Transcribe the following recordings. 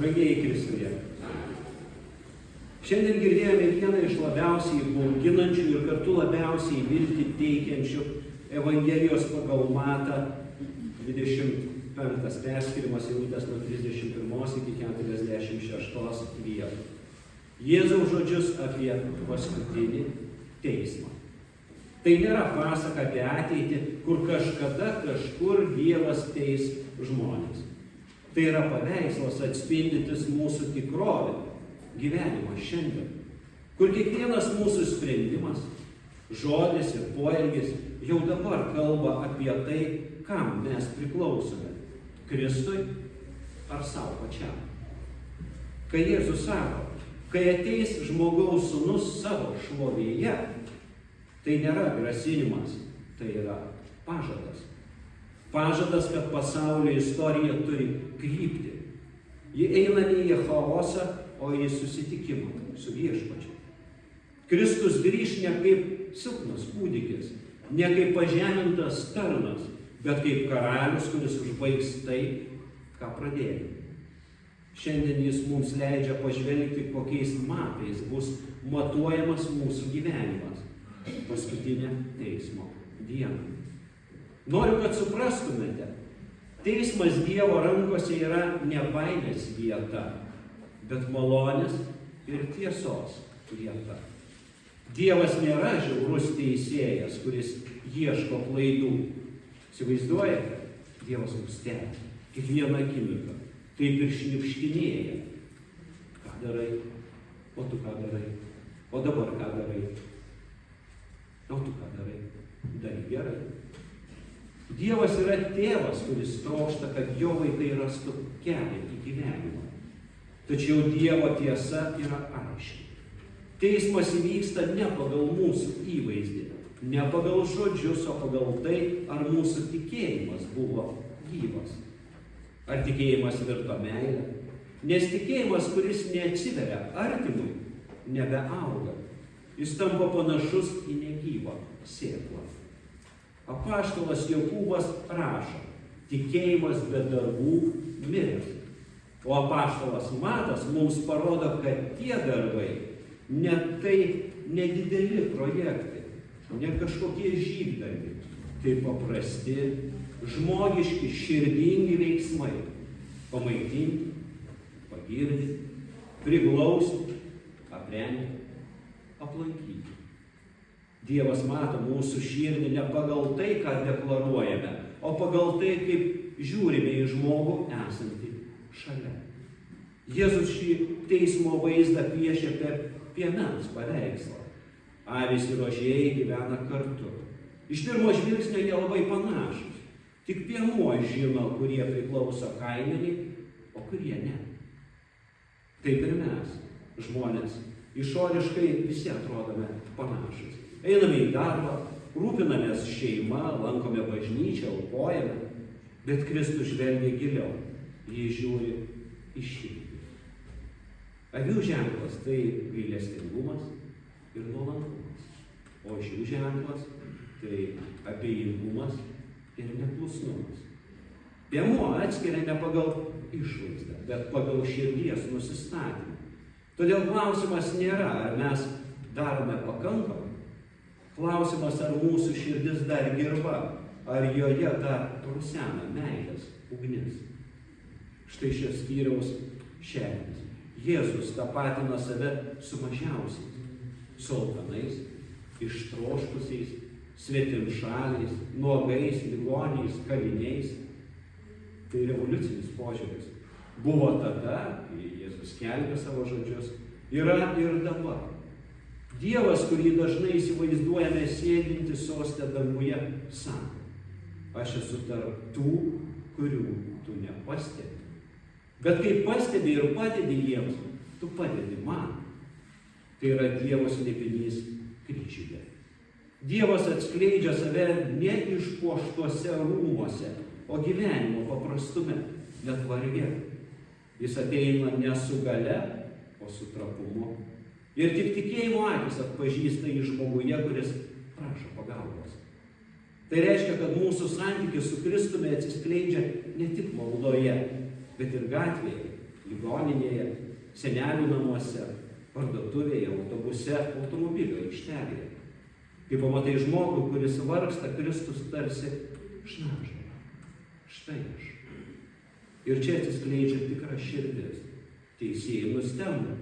Brangieji Kristuje. Šiandien girdėjome vieną iš labiausiai bauginančių ir kartu labiausiai viltį teikiančių Evangelijos pagal Matą 25 perskirimas eilutės nuo 31 iki 46 vietų. Jėzaus žodžius apie paskutinį teismą. Tai nėra pasaka apie ateitį, kur kažkada kažkur Dievas teis žmonės. Tai yra paveikslas atspindintis mūsų tikrovę, gyvenimą šiandien, kur kiekvienas mūsų sprendimas, žodis ir poelgis jau dabar kalba apie tai, kam mes priklausome – Kristui ar savo pačiam. Kai Jėzus sako, kai ateis žmogaus sūnus savo šlovėje, tai nėra grasinimas, tai yra pažadas. Pažadas, kad pasaulio istorija turi kryptį. Ji eina ne į chaosą, o į susitikimą su Viešpačiu. Kristus grįš ne kaip silpnas kūdikis, ne kaip pažemintas tarnas, bet kaip karalius, kuris užbaigs tai, ką pradėjo. Šiandien jis mums leidžia pažvelgti, kokiais matais bus matuojamas mūsų gyvenimas paskutinę teismo dieną. Noriu, kad suprastumėte, teismas Dievo rankose yra ne baimės vieta, bet malonės ir tiesos vieta. Dievas nėra žiaurus teisėjas, kuris ieško klaidų. Įsivaizduojate? Dievas mus stebi kiekvieną akimirką, kaip ir šnipštinėja. Ką darai? O tu ką darai? O dabar ką darai? O tu ką darai? Darai gerai. Dievas yra tėvas, kuris trokšta, kad jo vaikai rastų kelią į gyvenimą. Tačiau Dievo tiesa yra aiški. Teismas įvyksta ne pagal mūsų įvaizdį, ne pagal žodžius, o pagal tai, ar mūsų tikėjimas buvo gyvas. Ar tikėjimas virto meilę? Nes tikėjimas, kuris neatsiveria artimui, nebeauga. Jis tampa panašus į negyvą sėklą. Apaštalas Jokūbas rašo, tikėjimas be darbų miręs. O apaštalas Matas mums parodo, kad tie darbai nedideli projektai, ne kažkokie žygdarbiai, tai paprasti, žmogiški, širdingi veiksmai. Pamaitinti, pagirdyti, priglausti, aprengti, aplankyti. Dievas mato mūsų širdį ne pagal tai, ką deklaruojame, o pagal tai, kaip žiūrime į žmogų esantį šalia. Jėzus šį teismo vaizdą piešia per piemens paveikslą. Avys ir ožėjai gyvena kartu. Iš pirmo žvilgsnio jie labai panašus. Tik piemuo žino, kurie priklauso kaimeniai, o kurie ne. Taip ir mes, žmonės, išoriškai visi atrodome panašus. Einame į darbą, rūpinamės šeima, lankome bažnyčią, aukojame, bet Kristus žvelgia giliau, jis žiūri į širdį. Avių ženklas tai gailestingumas ir nuolankumas, o ožių ženklas tai abejingumas ir neklusnumas. Piemuo atskiria ne pagal išvaizdą, bet pagal širdies nusistatymą. Todėl klausimas nėra, ar mes darome pakankamai. Klausimas, ar mūsų širdis dar gyva, ar joje dar rusena meilės ugnis. Štai šios skyriaus šerdis. Jėzus tapatina save su mažiausiais, su alkanais, ištroškusiais, svetimšaliais, nuogais, ligoniais, kaliniais. Tai revoliucinis požiūris. Buvo tada, kai Jėzus skelbė savo žodžius, yra ir dabar. Dievas, kurį dažnai įsivaizduojame sėdinti soste danguje, sako, aš esu tarp tų, kurių tu nepastebi. Bet kai pastebi ir padedi jiems, tu padedi man. Tai yra Dievo slėpinys kryžiuje. Dievas atskleidžia save ne išpuoštuose rūmuose, o gyvenimo paprastume, net varge. Jis ateina ne su galia, o su trapumu. Ir tik tikėjimo akys atpažįsta jį žmoguje, kuris prašo pagalbos. Tai reiškia, kad mūsų santykis su Kristumi atsiskleidžia ne tik maldoje, bet ir gatvėje, ligoninėje, senelių namuose, parduotuvėje, autobuse, automobilio aikštelėje. Kai pamatai žmogų, kuris vargsta, Kristus tarsi šnabžda. Štai aš. Ir čia atsiskleidžia tikra širdis. Teisėjai nustemba.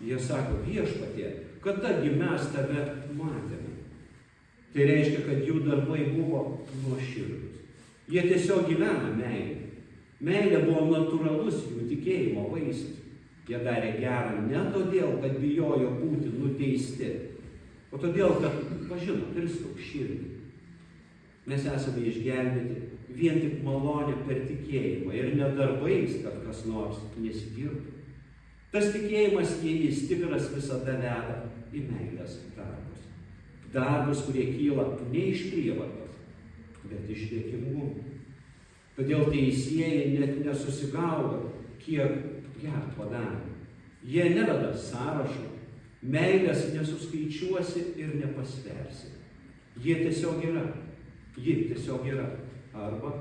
Jie sako, Viešpatie, kadagi mes tave matėme. Tai reiškia, kad jų darbai buvo nuoširdūs. Jie tiesiog gyvena meilę. Meilė buvo natūralus jų tikėjimo vaisius. Jie darė gerą ne todėl, kad bijojo būti nuteisti, o todėl, kad pažino Kristaus širdį. Mes esame išgelbėti vien tik malonę per tikėjimą ir ne darbais, kad kas nors nesigirtų. Tas tikėjimas, jei jis tikras, visada veda į meilės darbus. Darbus, kurie kyla ne iš prievartos, bet iš dėkingumo. Todėl teisėjai net nesusigaudo, kiek gerą padarė. Jie neveda sąrašo, meilės nesuskaičiuosi ir nepasversi. Jie tiesiog yra. Ji tiesiog yra. Arba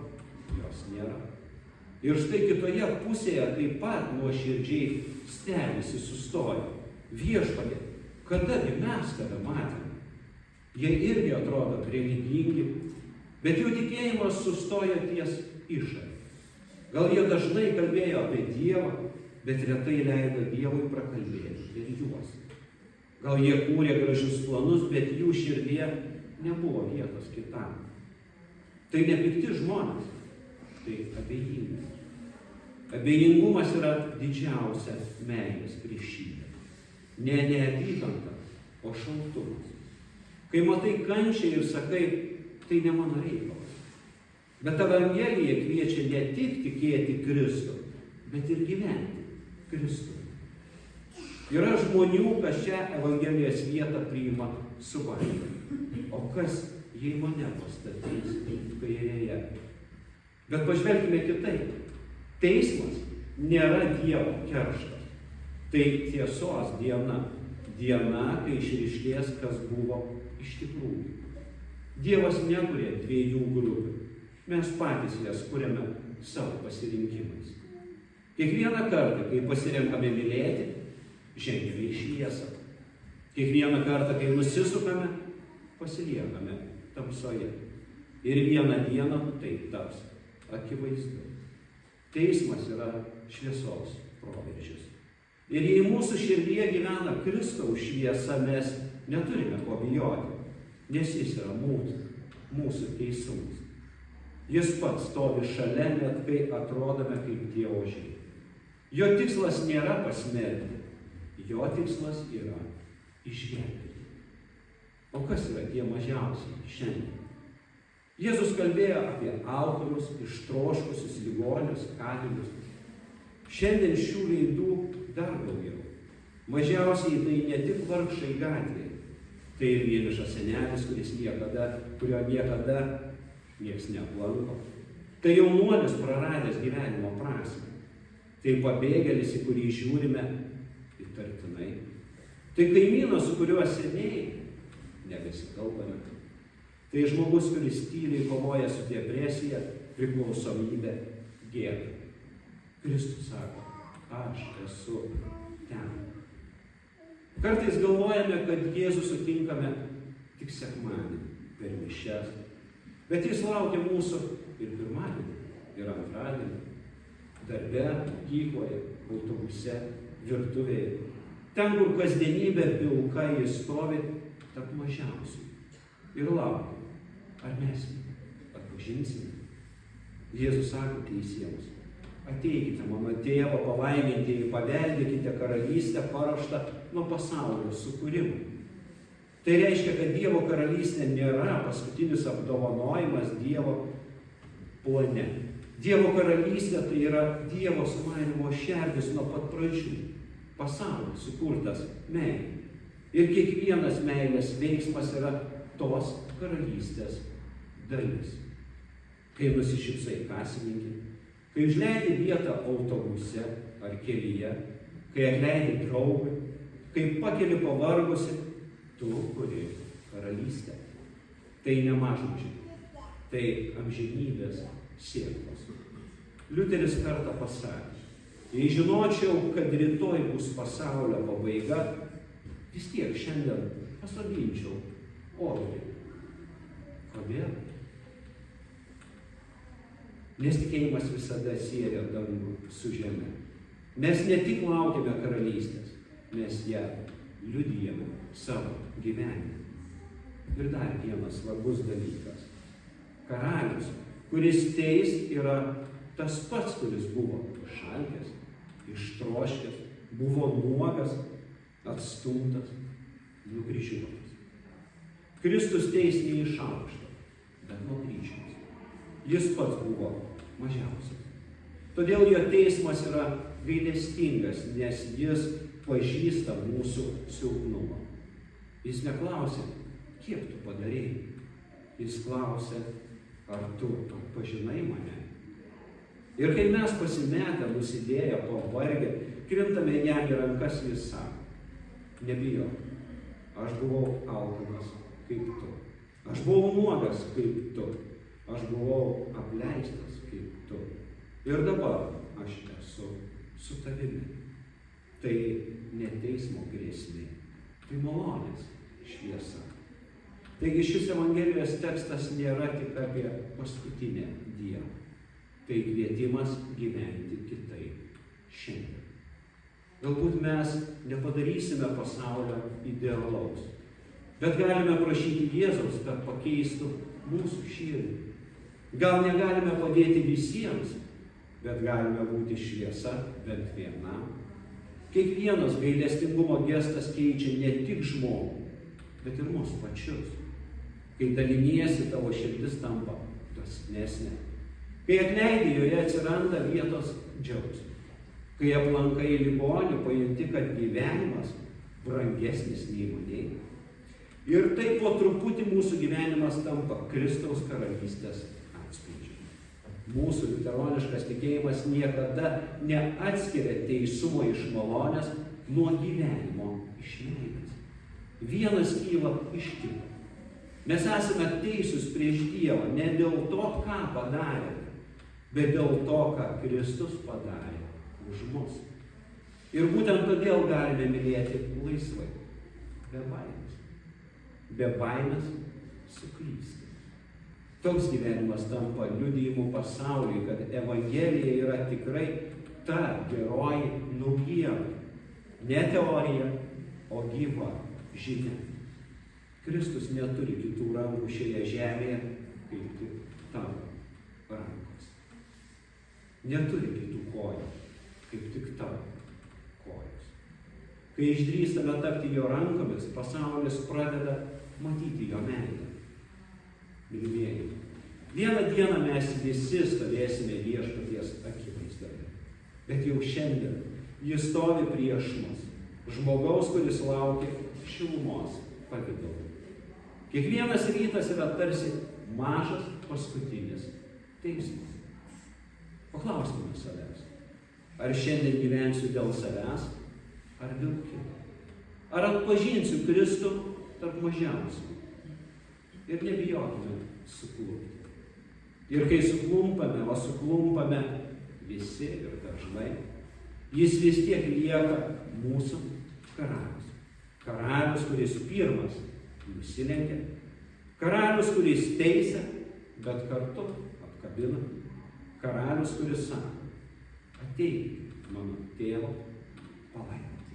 jos nėra. Ir štai kitoje pusėje taip pat nuoširdžiai stebisi sustoja. Viešpatie, kadagi mes tave matėme? Jie irgi atrodo religingi, bet jų tikėjimas sustoja ties išorė. Gal jie dažnai kalbėjo apie Dievą, bet retai leido Dievui prakalbėti ir juos. Gal jie kūrė gražius planus, bet jų širdėje nebuvo vietos kitam. Tai ne pikti žmonės, tai abejingi. Abejingumas yra didžiausia meilės priešybė. Ne neapykanta, o šaltumas. Kai matai kančią ir sakai, tai ne mano reikalas. Bet Evangelija kviečia ne tik tikėti Kristų, bet ir gyventi Kristų. Yra žmonių, kas šią Evangelijos vietą priima su baime. O kas, jei mane pastatys kairėje? Bet pažvelkime kitaip. Teismas nėra Dievo kerštas. Tai tiesos diena. Diena, kai išryškės, kas buvo iš tikrųjų. Dievas nekuria dviejų grupių. Mes patys jas kuriame savo pasirinkimais. Kiekvieną kartą, kai pasirenkame mylėti, žengiame į šviesą. Kiekvieną kartą, kai nusisukame, pasiliekame tamsoje. Ir vieną dieną tai taps akivaizdu. Teismas yra šviesos proveržis. Ir jei mūsų širdyje gyvena Kristaus šviesa, mes neturime ko bijoti, nes jis yra mūsų teisumas. Jis pats stovi šalia, net kai atrodome kaip dievožiai. Jo tikslas nėra pasmerkti, jo tikslas yra išgelbėti. O kas yra tie mažiausiai šiandien? Jėzus kalbėjo apie autorius, ištroškusius ligonius, kalinius. Šiandien šių veidų dar daugiau. Mažiausiai tai ne tik vargšai gatvėje, tai ir vienišas senelis, kurio niekada nieks neaplanko. Tai jaunuolis praradęs gyvenimo prasmę. Tai pabėgėlis, į kurį žiūrime įtartinai. Tai kaimynas, su kuriuo seniai nebesikalbame. Tai žmogus, kuris tyliai kovoja su depresija, priklausomybė, gėda. Kristus sako, aš esu ten. Kartais galvojame, kad Jėzų sutinkame tik sekmadienį per mišias, bet jis laukia mūsų ir pirmadienį, ir antradienį, darbe, mokykloje, autobuse, virtuvėje. Ten, kur kasdienybė pilka, jis stovi tarp mažiausių ir laukia. Ar mes atpažinsime? Jėzus sako teisiems, ateikite mano tėvo palaimintieji, paveldėkite karalystę paruoštą nuo pasaulio sukūrimo. Tai reiškia, kad Dievo karalystė nėra paskutinis apdovanojimas Dievo plane. Dievo karalystė tai yra Dievo sumanymo šerdis nuo pat pradžių. Pasaulis sukurtas meilė. Ir kiekvienas meilės veiksmas yra tos karalystės dalis. Kai nusišypsai kasininkį, kai užleidi vietą autobuse ar kelyje, kai atleidi draugui, kai pakeli pavargusi, tu kuri karalystę. Tai ne mažmožiai, tai amžinybės sėklos. Liuteris kartą pasakė, Jei žinočiau, kad rytoj bus pasaulio pabaiga, vis tiek šiandien pasodinčiau orį. Kodėl? Nes tikėjimas visada sieja dangų su žeme. Mes ne tik laukiame karalystės, mes ją liudijame savo gyvenime. Ir dar vienas svarbus dalykas. Karalius, kuris teis, yra tas pats, kuris buvo šalkęs, ištroškęs, buvo nuogas, atstumtas, nukryžiuotas. Kristus teis ne iš aukšto, bet nuo kryžiaus. Jis pats buvo mažiausias. Todėl jo teismas yra gailestingas, nes jis pažįsta mūsų silpnumą. Jis neklausė, kiek tu padarėjai. Jis klausė, ar tu atpažinai mane. Ir kai mes pasimetę, nusidėję, pavargę, krintame jam į rankas, jis sako, nebijok, aš buvau alkanas kaip tu. Aš buvau nuogas kaip tu. Aš buvau apleistas kaip tu. Ir dabar aš esu su tavimi. Tai ne teismo grėsmė, tai malonės šviesa. Taigi šis Evangelijos tekstas nėra tik apie paskutinę dieną. Tai kvietimas gyventi kitaip šiandien. Galbūt mes nepadarysime pasaulio idealaus, bet galime prašyti Jėzaus, kad pakeistų mūsų širdį. Gal negalime padėti visiems, bet galime būti šviesa bent vienam. Kiekvienas gailestingumo gestas keičia ne tik žmogų, bet ir mus pačius. Kai daliniesi, tavo širdis tampa dosnesnė. Kai atleidi, joje atsiranda vietos džiaugsmui. Kai aplankai ligonį, pajunti, kad gyvenimas brangesnis nei manei. Ir taip po truputį mūsų gyvenimas tampa Kristaus karalystės atspindžiu. Mūsų liuteroniškas tikėjimas niekada neatskiria teisumo iš malonės nuo gyvenimo iš meilės. Vienas kyla iš kito. Mes esame teisūs prieš Dievą ne dėl to, ką padarėme, bet dėl to, ką Kristus padarė už mus. Ir būtent todėl galime mylėti laisvai, be baimės. Be baimės suklysti. Toks gyvenimas tampa liudijimu pasauliui, kad Evangelija yra tikrai ta geroji naujiena. Ne teorija, o gyva žinia. Kristus neturi kitų rankų šioje žemėje, kaip tik tavo rankos. Neturi kitų kojų, kaip tik tavo kojos. Kai išdrįstame tapti jo rankomis, pasaulis pradeda matyti jo meilę. Mylimieji, vieną dieną mes visi stovėsime viešpaties akivaizdoje. Bet jau šiandien jis stovi prieš mus, žmogaus, kuris laukia šilumos pavidalu. Kiekvienas rytas yra tarsi mažas paskutinis teismas. Paklauskime savęs, ar šiandien gyvensiu dėl savęs, ar dėl kito? Ar atpažinsiu Kristų tarp mažiausių? Ir nebijokime suklupti. Ir kai suklumpame, o suklumpame visi ir dažnai, jis vis tiek lieka mūsų karalius. Karalius, kuris pirmas nusilenkia. Karalius, kuris teisia, bet kartu apkabina. Karalius, kuris sako, ateik mano tėvo palaimą.